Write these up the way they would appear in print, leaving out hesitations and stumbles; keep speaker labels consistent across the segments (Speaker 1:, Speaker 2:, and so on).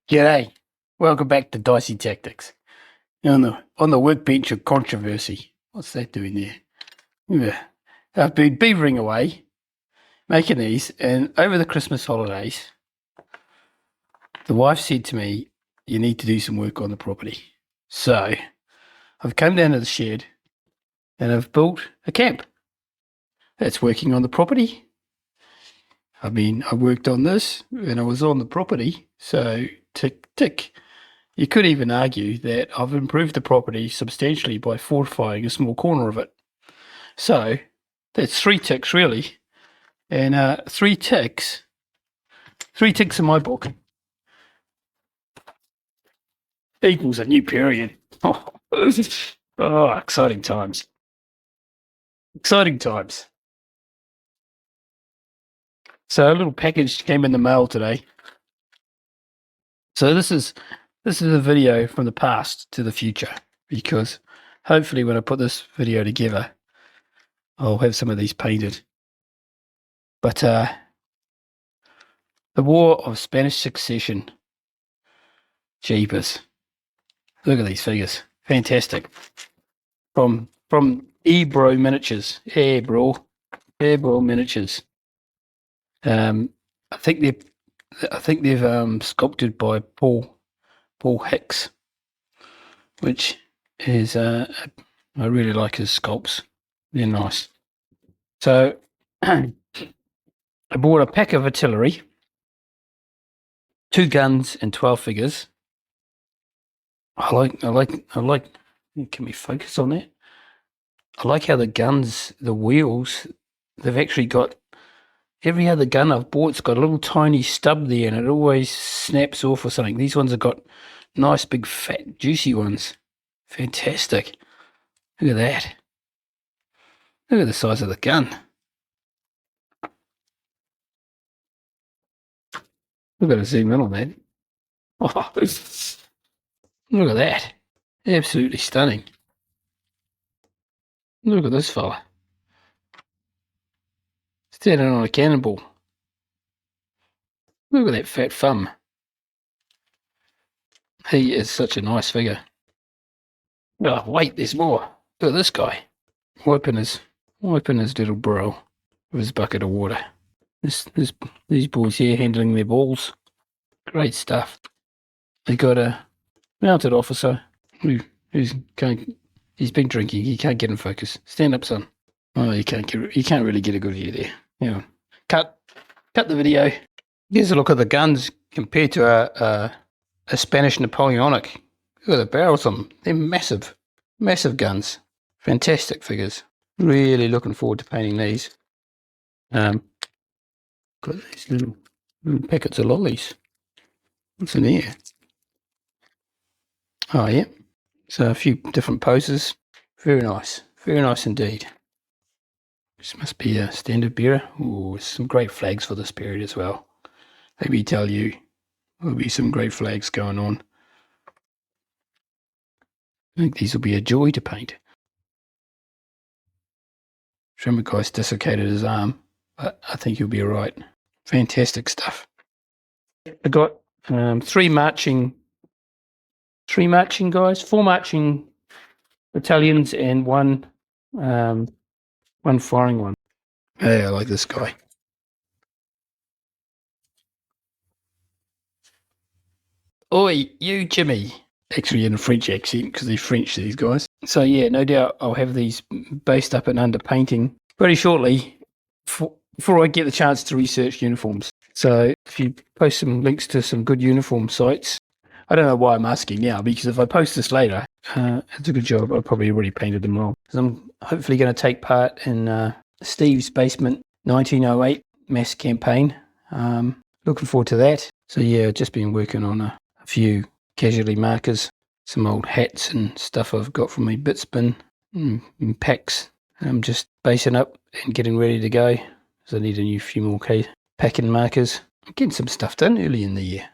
Speaker 1: G'day. Welcome back to Dicey Tactics. On the workbench of controversy. What's that doing there? Yeah. I've been beavering away, making these, and over the Christmas holidays, the wife said to me, you need to do some work on the property. So I've come down to the shed and I've built a camp. That's working on the property. I worked on this and I was on the property, so tick, tick. You could even argue that I've improved the property substantially by fortifying a small corner of it. So that's 3 ticks really. And 3 ticks in my book equals a new period. Oh, exciting times. Exciting times. So a little package came in the mail today. So this is a video from the past to the future, because hopefully when I put this video together, I'll have some of these painted. But the War of Spanish Succession. Jeepers. Look at these figures. Fantastic. From Ebro Miniatures. Ebro Miniatures. I think they've sculpted by Paul Hicks, which is I really like his sculpts. They're nice. So I bought a pack of artillery, 2 guns and 12 figures. I like. Can we focus on that? I like how the guns, the wheels, they've actually got, every other gun I've bought's got a little tiny stub there and it always snaps off or something. These ones have got nice big fat juicy ones. Fantastic. Look at that. Look at the size of the gun. We've got to zoom in on that. Oh, look at that. Absolutely stunning. Look at this fella. Standing on a cannonball. Look at that fat thumb. He is such a nice figure. Oh, wait, there's more. Look at this guy. Wiping his little brow with his bucket of water. These boys here handling their balls. Great stuff. They got a mounted officer who's been drinking. He can't get in focus. Stand up, son. Oh, you can't really get a good view there. Yeah. Cut the video. Here's a look at the guns compared to a Spanish Napoleonic. Look at the barrels on them. They're massive. Massive guns. Fantastic figures. Really looking forward to painting these. Got these little packets of lollies. What's in here? Oh, yeah. So a few different poses. Very nice. Very nice indeed. This must be a standard bearer. Ooh, some great flags for this period as well. Let me tell you, there'll be some great flags going on. I think these will be a joy to paint. Shrimmer guy's dislocated his arm, but I think he'll be alright. Fantastic stuff. I got 4 marching battalions and one firing one. Hey, I like this guy. Oi, you Jimmy. Actually in a French accent, because they're French, these guys. So yeah, no doubt I'll have these based up and under painting pretty shortly before I get the chance to research uniforms. So if you post some links to some good uniform sites, I don't know why I'm asking now, because if I post this later, it's a good job. I've probably already painted them all. Because I'm hopefully going to take part in Steve's Basement 1908 mass campaign. Looking forward to that. So yeah, I've just been working on a few Casualty markers, some old hats and stuff I've got from my bit bin and packs. I'm just basing up and getting ready to go, because I need a few more packing markers. I'm getting some stuff done early in the year.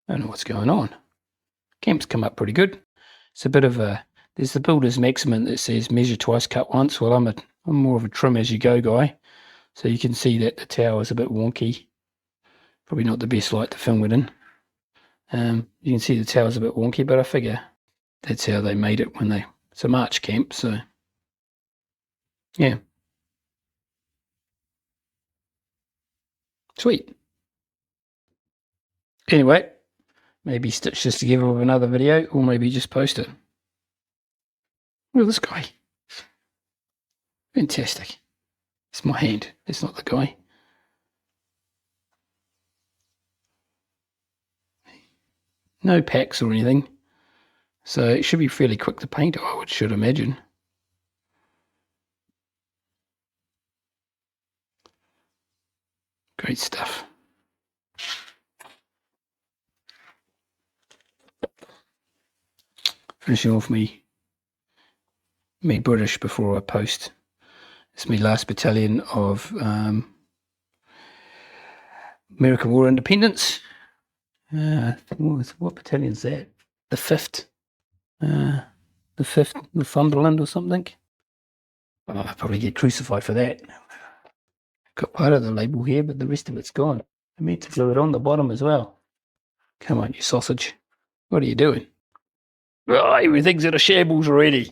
Speaker 1: I don't know what's going on. Camp's come up pretty good. It's a bit of there's the builder's maximum that says measure twice, cut once. Well, I'm more of a trim as you go guy. So you can see that the tower's a bit wonky. Probably not the best light to film it in. You can see the tower's a bit wonky, but I figure that's how they made it when it's a March camp, so yeah. Sweet. Anyway, maybe stitch this together with another video, or maybe just post it. Look at this guy. Fantastic. It's my hand. It's not the guy. No packs or anything. So it should be fairly quick to paint, I should imagine. Great stuff. Finishing off me British before I post. It's my last battalion of American War Independence. What battalion's that? The 5th. The 5th Northumberland or something. Oh, I'll probably get crucified for that. Got part of the label here, but the rest of it's gone. I meant to glue it on the bottom as well. Come on, you sausage. What are you doing? Oh, everything's in a shambles already.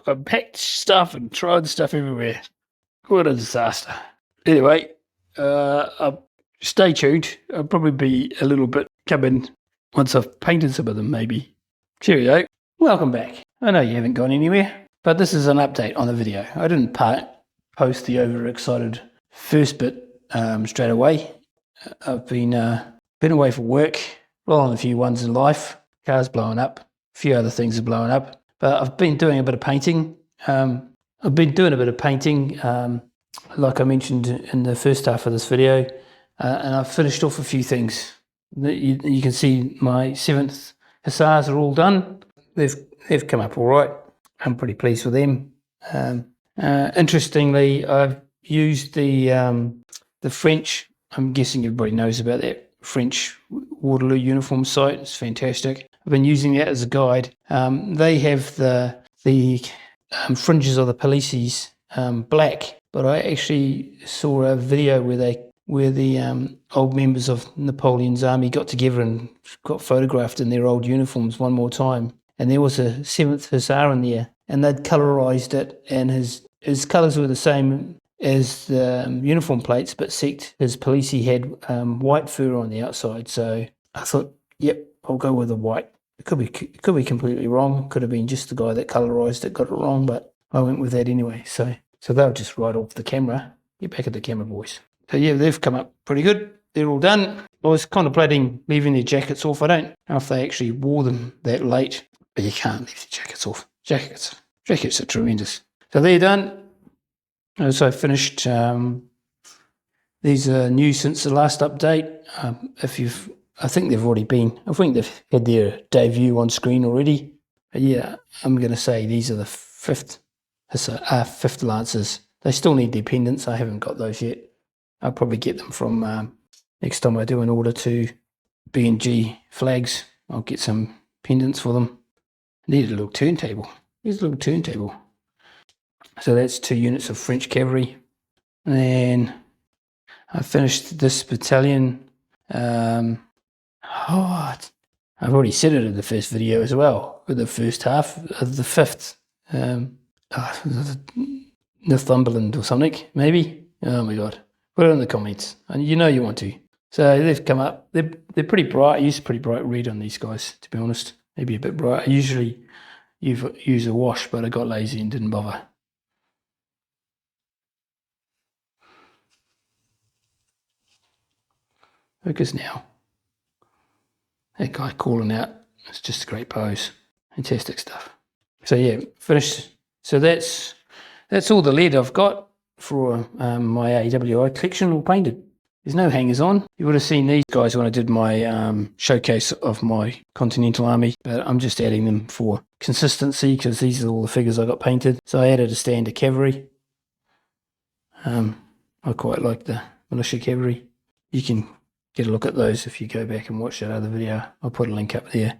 Speaker 1: I've packed stuff and tried stuff everywhere. What a disaster. Anyway, stay tuned. I'll probably be a little bit coming once I've painted some of them, maybe. Cheerio. Welcome back. I know you haven't gone anywhere, but this is an update on the video. I didn't post the overexcited first bit straight away. I've been away for work, rolling a few ones in life. Car's blowing up. A few other things are blowing up. But I've been doing a bit of painting. Like I mentioned in the first half of this video, and I've finished off a few things. You can see my 7th Hussars are all done. They've come up all right. I'm pretty pleased with them. Interestingly, I've used the French. I'm guessing everybody knows about that French Waterloo uniform site. It's fantastic. I've been using that as a guide. They have the fringes of the policies black, but I actually saw a video where the old members of Napoleon's army got together and got photographed in their old uniforms one more time, and there was a 7th Hussar in there, and they'd colorized it, and his colors were the same as the uniform plates, but except his policy had white fur on the outside. So I thought, yep, I'll go with the white. It could be completely wrong. Could have been just the guy that colorized it got it wrong, but I went with that anyway. So they'll just right off the camera. Get back at the camera, boys. So yeah, they've come up pretty good. They're all done. I was contemplating leaving their jackets off. I don't know if they actually wore them that late, but you can't leave the jackets off. Jackets are tremendous. So they're done. So I finished. These are new since the last update. I think they've had their debut on screen already. But yeah, I'm going to say these are the 5th Lancers. They still need their pendants. I haven't got those yet. I'll probably get them from next time I do an order to B&G Flags. I'll get some pendants for them. Need a little turntable. Here's a little turntable. So that's 2 units of French cavalry. And then I finished this battalion. I've already said it in the first video as well, with the first half of the 5th. Northumberland or something, maybe. Oh my god. Put it in the comments. And you know you want to. So they've come up. They're pretty bright. I use pretty bright red on these guys, to be honest. Maybe a bit bright. I usually use a wash, but I got lazy and didn't bother. Focus now. That guy calling out. It's just a great pose. Fantastic stuff. So yeah, finished. So that's all the lead I've got for my AWI collection all painted. There's no hangers on. You would have seen these guys when I did my showcase of my Continental Army, but I'm just adding them for consistency because these are all the figures I got painted. So I added a stand of cavalry. I quite like the militia cavalry. You can get a look at those if you go back and watch that other video. I'll put a link up there.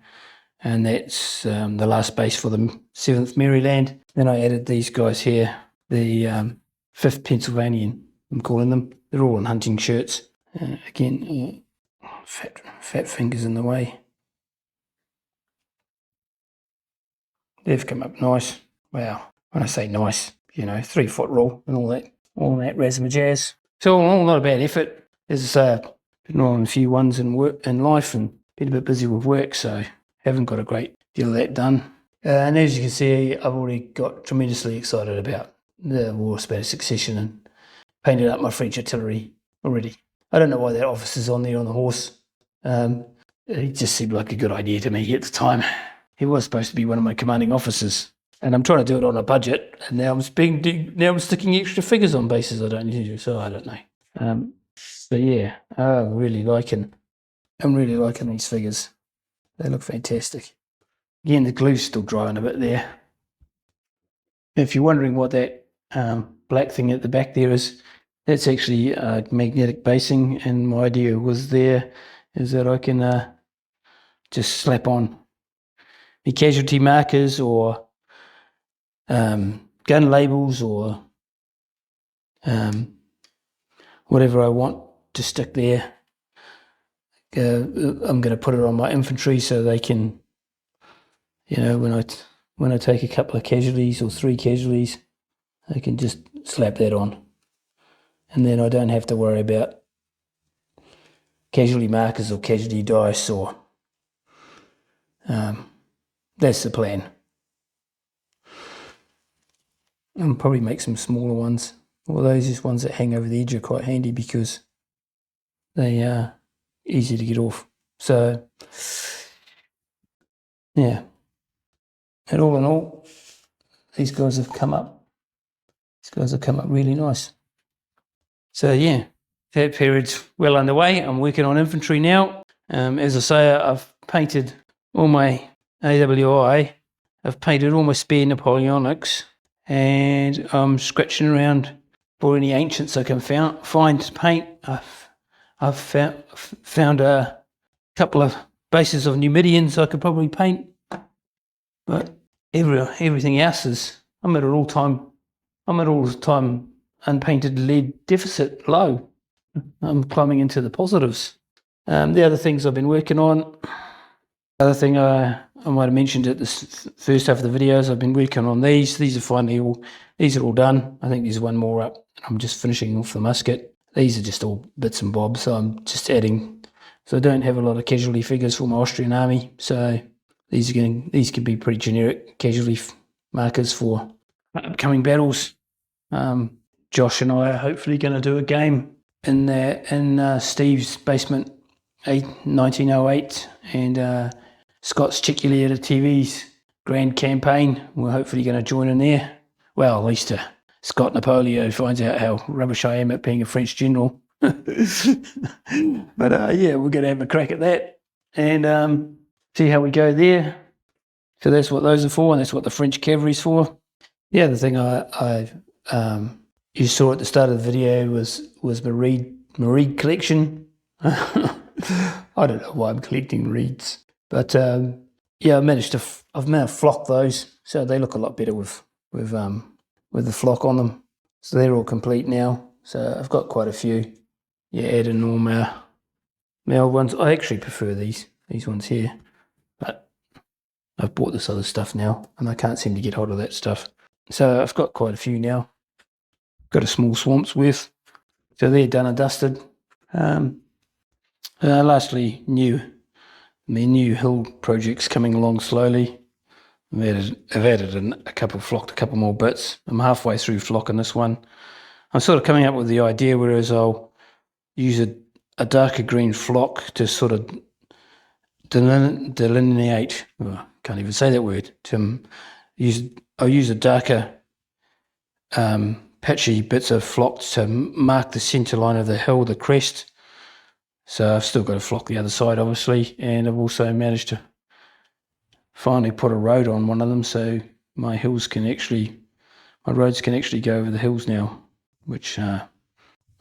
Speaker 1: And that's the last base for the 7th Maryland. Then I added these guys here, the 5th Pennsylvanian, I'm calling them. They're all in hunting shirts. Again, fat fingers in the way. they've come up nice. Wow, when I say nice, 3 foot rule and all that razzmatazz. So all not a bad effort. There's been on a few ones in life and been a bit busy with work, so haven't got a great deal of that done. And as you can see, I've already got tremendously excited about the War Spanish Succession and painted up my French artillery already. I don't know why that officer's on there on the horse. It just seemed like a good idea to me at the time. He was supposed to be one of my commanding officers, and I'm trying to do it on a budget, and now I'm sticking extra figures on bases I don't need to, so I don't know. But yeah, I'm really liking these figures. They look fantastic. Again, the glue's still drying a bit there. If you're wondering what that black thing at the back there is, that's actually magnetic basing, and my idea is that I can just slap on the casualty markers or gun labels or whatever I want to stick there. I'm going to put it on my infantry so they can, when I take a couple of casualties or 3 casualties, I can just slap that on. And then I don't have to worry about casualty markers or casualty dice or that's the plan. I'll probably make some smaller ones. Well, those ones that hang over the edge are quite handy because they are easy to get off. So, yeah. And all in all, these guys have come up really nice. So, yeah, that period's well underway. I'm working on infantry now. As I say, I've painted all my AWI. I've painted all my spare Napoleonics. And I'm scratching around for any ancients I can find to paint. I've found a couple of bases of Numidians I could probably paint, but everything else is I'm at all time unpainted lead deficit low. I'm climbing into the positives. The other things I've been working on. Other thing I might have mentioned at the first half of the videos, I've been working on these. These are all done. I think there's one more up. I'm just finishing off the musket. These are just all bits and bobs. So I'm just adding. So I don't have a lot of casualty figures for my Austrian army. So these can be pretty generic casualty markers for upcoming battles. Josh and I are hopefully going to do a game in Steve's basement, 1908, and Scott's Chiculier TV's grand campaign. We're hopefully going to join in there. Well, at least Scott Napolio finds out how rubbish I am at being a French general. But yeah, we're going to have a crack at that and see how we go there. So that's what those are for, and that's what the French cavalry's for. The other thing you saw at the start of the video was Marie collection. I don't know why I'm collecting reeds, but yeah, I've managed to flock those, so they look a lot better with the flock on them. So they're all complete now. So I've got quite a few. Yeah, add in all my old ones. I actually prefer these ones here, but I've bought this other stuff now, and I can't seem to get hold of that stuff. So I've got quite a few now. Got a small swamp's worth. So they're done and dusted. Lastly, new hill projects coming along slowly. I've added in flocked a couple more bits. I'm halfway through flocking this one. I'm sort of coming up with the idea, whereas I'll use a darker green flock to sort of delineate. Oh, can't even say that word. I'll use a darker patchy bits of flock to mark the centre line of the hill, the crest. So I've still got to flock the other side, obviously, and I've also managed to finally put a road on one of them, so my roads can actually go over the hills now, which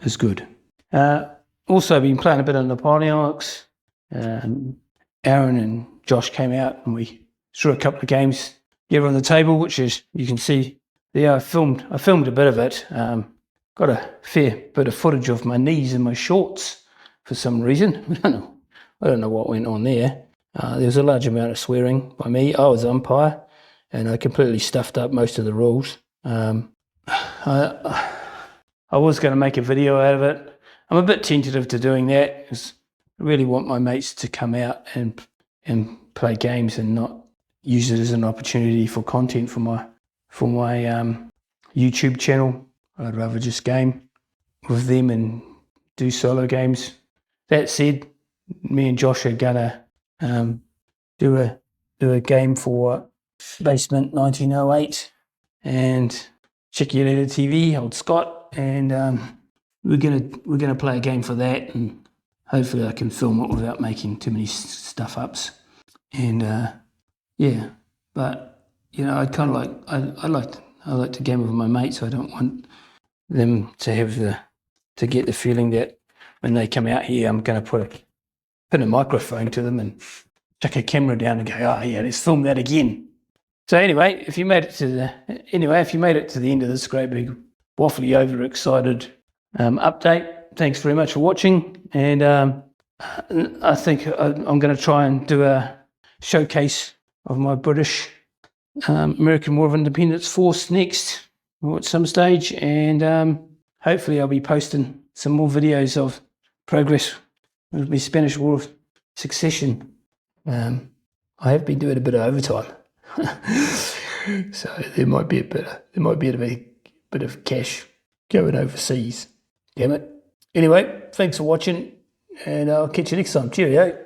Speaker 1: is good. Also been playing a bit of Napoleonics. Aaron and Josh came out and we threw a couple of games together on the table, which is, you can see there, I filmed a bit of it. Got a fair bit of footage of my knees in my shorts for some reason. I don't know what went on there. There was a large amount of swearing by me. I was umpire, and I completely stuffed up most of the rules. I was going to make a video out of it. I'm a bit tentative to doing that because I really want my mates to come out and play games and not use it as an opportunity for content for my YouTube channel. I'd rather just game with them and do solo games. That said, me and Josh are gonna do a game for Basement 1908 and Chicken TV, old Scott, and we're gonna play a game for that, and hopefully I can film it without making too many stuff ups. And yeah, but you know, I kind of like I like to game with my mates, so I don't want them to have to get the feeling that when they come out here, I'm going to put a microphone to them and chuck a camera down and go, oh yeah, let's film that again. So anyway, if you made it to the end of this great big waffly overexcited update, thanks very much for watching. And I think I'm going to try and do a showcase of my British American War of Independence force next, or at some stage, and hopefully I'll be posting some more videos of progress with my Spanish War of Succession. I have been doing a bit of overtime, so there might be a bit of cash going overseas. Damn it. Anyway, thanks for watching, and I'll catch you next time. Cheerio.